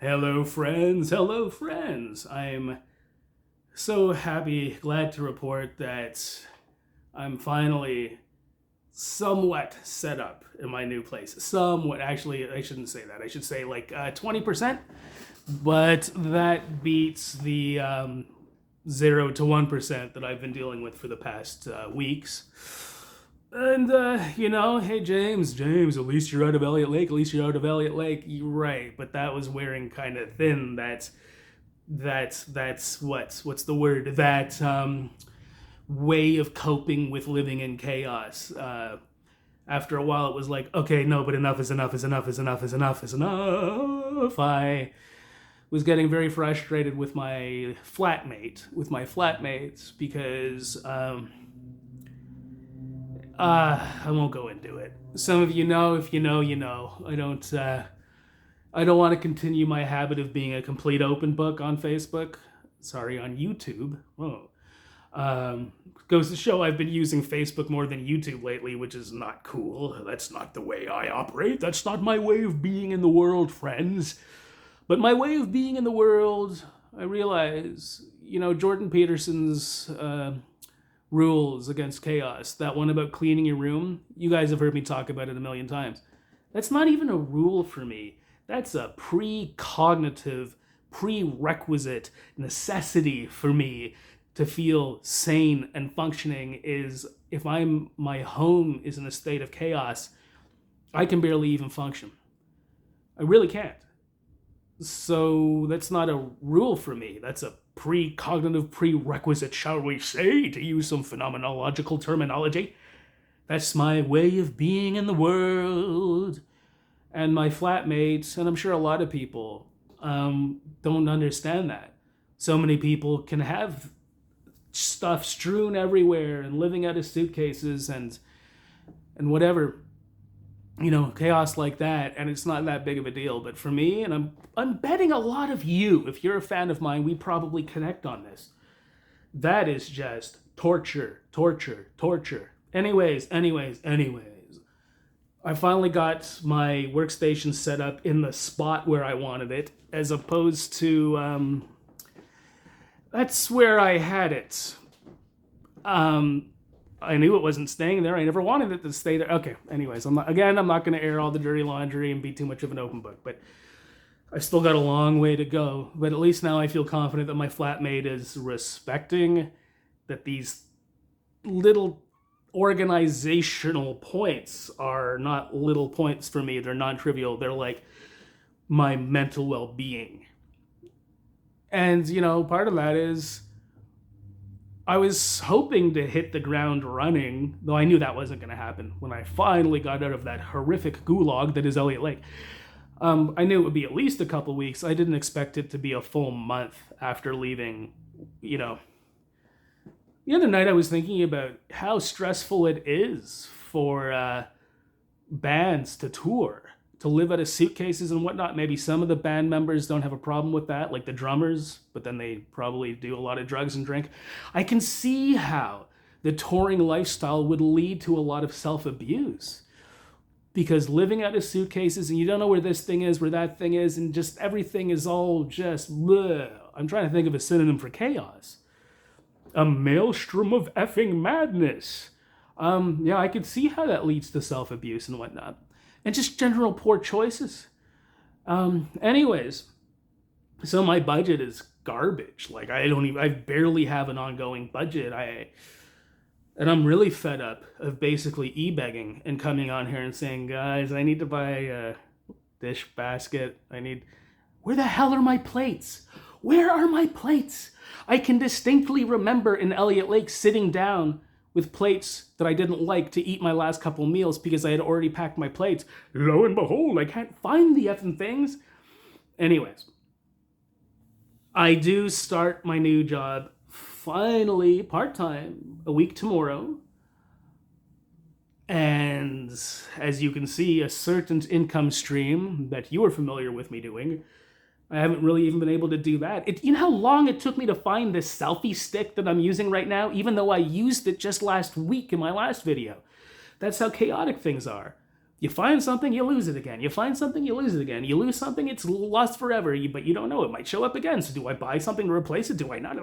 Hello, friends. Hello, friends. I'm so happy, glad to report that I'm finally somewhat set up in my new place. Somewhat, actually, I shouldn't say that. I should say like 20%, but that beats the 0 to 1% that I've been dealing with for the past weeks. And, hey, James, at least you're out of Elliott Lake. At least you're out of Elliott Lake. You're right, but that was wearing kind of thin. That's what's the word? That way of coping with living in chaos. After a while, it was like, okay, no, but enough is enough is enough is enough is enough is enough. I was getting very frustrated with my flatmates, because I won't go into it. Some of you know. If you know, you know. I don't want to continue my habit of being a complete open book on Facebook. Sorry, on YouTube. Oh. Goes to show I've been using Facebook more than YouTube lately, which is not cool. That's not the way I operate. That's not my way of being in the world, friends. But my way of being in the world, I realize, Jordan Peterson's rules against chaos, that one about cleaning your room, you guys have heard me talk about it a million times. That's not even a rule for me. That's a precognitive, prerequisite necessity for me to feel sane and functioning. Is if my home is in a state of chaos, I can barely even function. I really can't. So that's not a rule for me. That's a precognitive prerequisite, shall we say, to use some phenomenological terminology. That's my way of being in the world. And my flatmates, and I'm sure a lot of people, don't understand that. So many people can have stuff strewn everywhere and living out of suitcases and whatever, chaos like that, and it's not that big of a deal. But for me, and I'm betting a lot of you, if you're a fan of mine, we probably connect on this. That is just torture. Anyways. I finally got my workstation set up in the spot where I wanted it, as opposed to, that's where I had it. I knew it wasn't staying there. I never wanted it to stay there. Okay, anyways, I'm not going to air all the dirty laundry and be too much of an open book, but I still got a long way to go. But at least now I feel confident that my flatmate is respecting that these little organizational points are not little points for me. They're non-trivial. They're like my mental well-being. And, part of that is I was hoping to hit the ground running, though I knew that wasn't going to happen when I finally got out of that horrific gulag that is Elliott Lake. I knew it would be at least a couple weeks. I didn't expect it to be a full month after leaving, The other night I was thinking about how stressful it is for bands to tour, to live out of suitcases and whatnot. Maybe some of the band members don't have a problem with that, like the drummers, but then they probably do a lot of drugs and drink. I can see how the touring lifestyle would lead to a lot of self-abuse, because living out of suitcases and you don't know where this thing is, where that thing is, and just everything is all just bleh. I'm trying to think of a synonym for chaos. A maelstrom of effing madness. I could see how that leads to self-abuse and whatnot. And just general poor choices. Anyways, so my budget is garbage. Like I barely have an ongoing budget. And I'm really fed up of basically e-begging and coming on here and saying, guys, I need to buy a dish basket. Where the hell are my plates? Where are my plates? I can distinctly remember in Elliott Lake sitting down with plates that I didn't like to eat my last couple meals because I had already packed my plates. Lo and behold, I can't find the effing things. Anyways, I do start my new job finally part-time a week tomorrow. And as you can see, a certain income stream that you are familiar with me doing, I haven't really even been able to do that. You know how long it took me to find this selfie stick that I'm using right now, even though I used it just last week in my last video? That's how chaotic things are. You find something, you lose it again. You find something, you lose it again. You lose something, it's lost forever, but you don't know. It might show up again. So do I buy something to replace it? Do I not?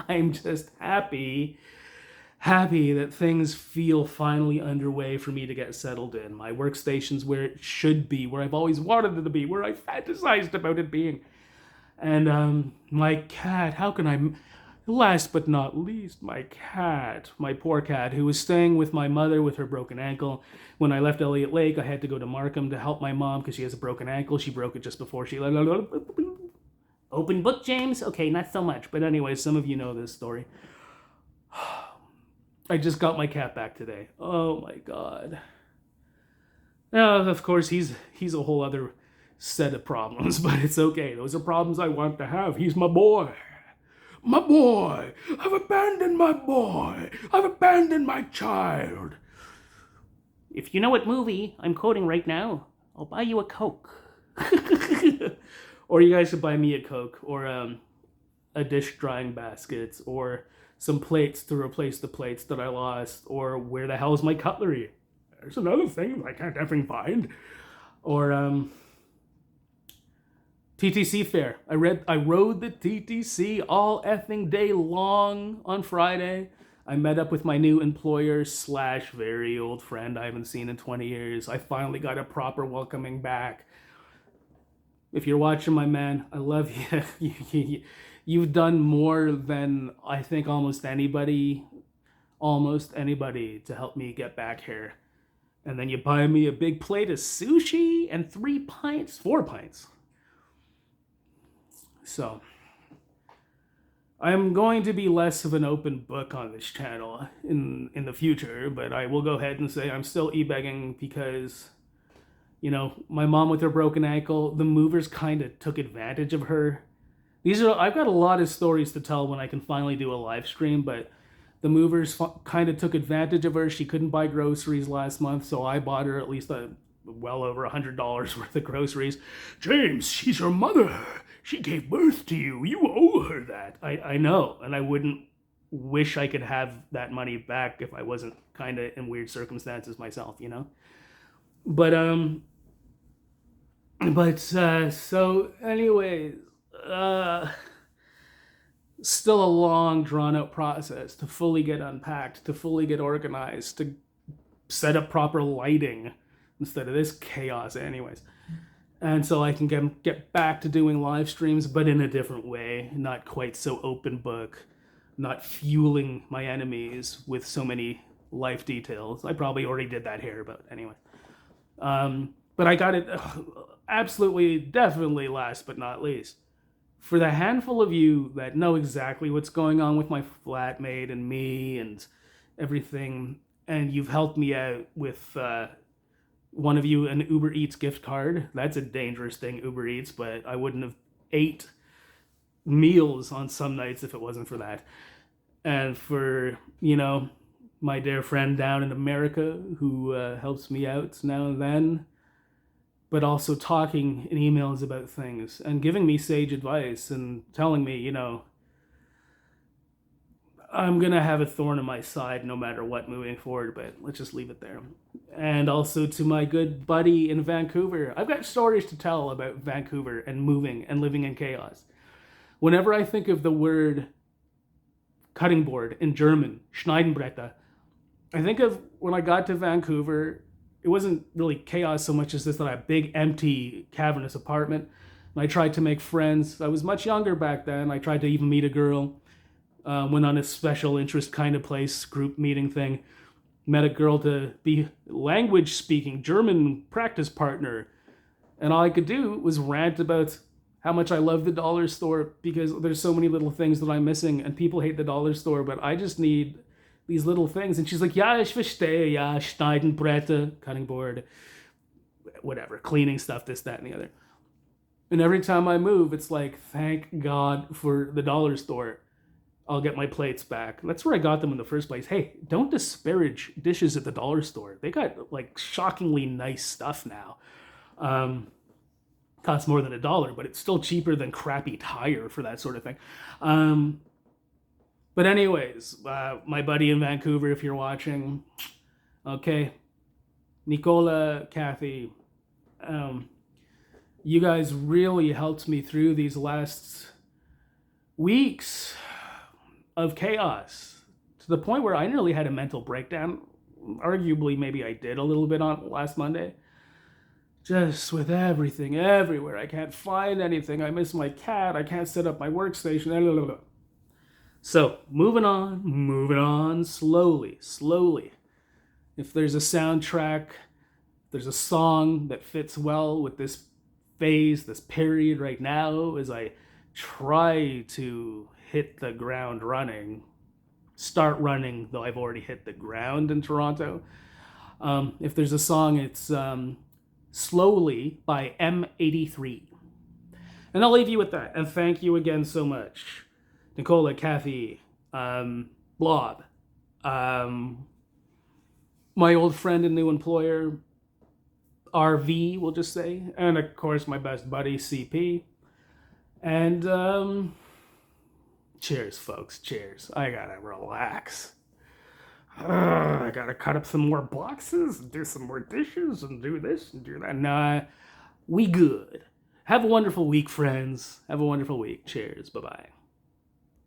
I'm just happy that things feel finally underway for me to get settled in. My workstation's where it should be, where I've always wanted it to be, where I fantasized about it being. And my cat, how can I... Last but not least, my cat, my poor cat, who was staying with my mother with her broken ankle. When I left Elliott Lake, I had to go to Markham to help my mom because she has a broken ankle. She broke it just before she... Open book, James? Okay, not so much. But anyway, some of you know this story. I just got my cat back today. Oh my God. Now, of course, he's a whole other set of problems, but it's okay. Those are problems I want to have. He's my boy. My boy! I've abandoned my boy! I've abandoned my child! If you know what movie I'm quoting right now, I'll buy you a Coke. Or you guys should buy me a Coke, or a dish drying baskets, or some plates to replace the plates that I lost, or where the hell's my cutlery? There's another thing I can't effing find. Or, TTC fair. I rode the TTC all effing day long on Friday. I met up with my new employer / very old friend I haven't seen in 20 years. I finally got a proper welcoming back. If you're watching, my man, I love you. You've done more than I think almost anybody to help me get back here. And then you buy me a big plate of sushi and 4 pints. So, I'm going to be less of an open book on this channel in the future, but I will go ahead and say I'm still e-begging because, you know, my mom with her broken ankle, the movers kind of took advantage of her. I've got a lot of stories to tell when I can finally do a live stream, but the movers kind of took advantage of her. She couldn't buy groceries last month, so I bought her at least well over $100 worth of groceries. James, she's your mother. She gave birth to you. You owe her that. I know, and I wouldn't wish I could have that money back if I wasn't kind of in weird circumstances myself, you know? So anyways, still a long, drawn-out process to fully get unpacked, to fully get organized, to set up proper lighting instead of this chaos anyways. And so I can get back to doing live streams, but in a different way, not quite so open book, not fueling my enemies with so many life details. I probably already did that here, but anyway. But I got it absolutely, definitely last but not least. For the handful of you that know exactly what's going on with my flatmate and me and everything, and you've helped me out with... one of you an Uber Eats gift card. That's a dangerous thing, Uber Eats, but I wouldn't have ate meals on some nights if it wasn't for that. And for, you know, my dear friend down in America who helps me out now and then, but also talking in emails about things and giving me sage advice and telling me, you know, I'm going to have a thorn in my side no matter what moving forward, but let's just leave it there. And also to my good buddy in Vancouver. I've got stories to tell about Vancouver and moving and living in chaos. Whenever I think of the word cutting board in German, Schneidenbretter, I think of when I got to Vancouver, it wasn't really chaos so much as this like a big, empty, cavernous apartment. And I tried to make friends. I was much younger back then. I tried to even meet a girl. Went on a special interest kind of place, group meeting thing. Met a girl to be language speaking, German practice partner. And all I could do was rant about how much I love the dollar store because there's so many little things that I'm missing and people hate the dollar store, but I just need these little things. And she's like, ja, ich verstehe, ja, Schneidenbretter, cutting board, whatever, cleaning stuff, this, that, and the other. And every time I move, it's like, thank God for the dollar store. I'll get my plates back. That's where I got them in the first place. Hey, don't disparage dishes at the dollar store. They got like shockingly nice stuff now. Costs more than $1, but it's still cheaper than crappy tire for that sort of thing. But But anyways, my buddy in Vancouver, if you're watching, okay, Nicola, Kathy, you guys really helped me through these last weeks of chaos to the point where I nearly had a mental breakdown. Arguably, maybe I did a little bit on last Monday. Just with everything everywhere. I can't find anything. I miss my cat. I can't set up my workstation. So, moving on slowly. If there's a soundtrack, there's a song that fits well with this phase, this period right now, as I try to hit the ground running. Start running, though I've already hit the ground in Toronto. If there's a song, it's Slowly by M83. And I'll leave you with that. And thank you again so much. Nicola, Kathy, Blob, my old friend and new employer, RV, we'll just say, and of course my best buddy, CP. And cheers, folks, cheers. I gotta relax. I gotta cut up some more boxes, and do some more dishes, and do this and do that. Nah, we good. Have a wonderful week, friends. Have a wonderful week. Cheers. Bye-bye.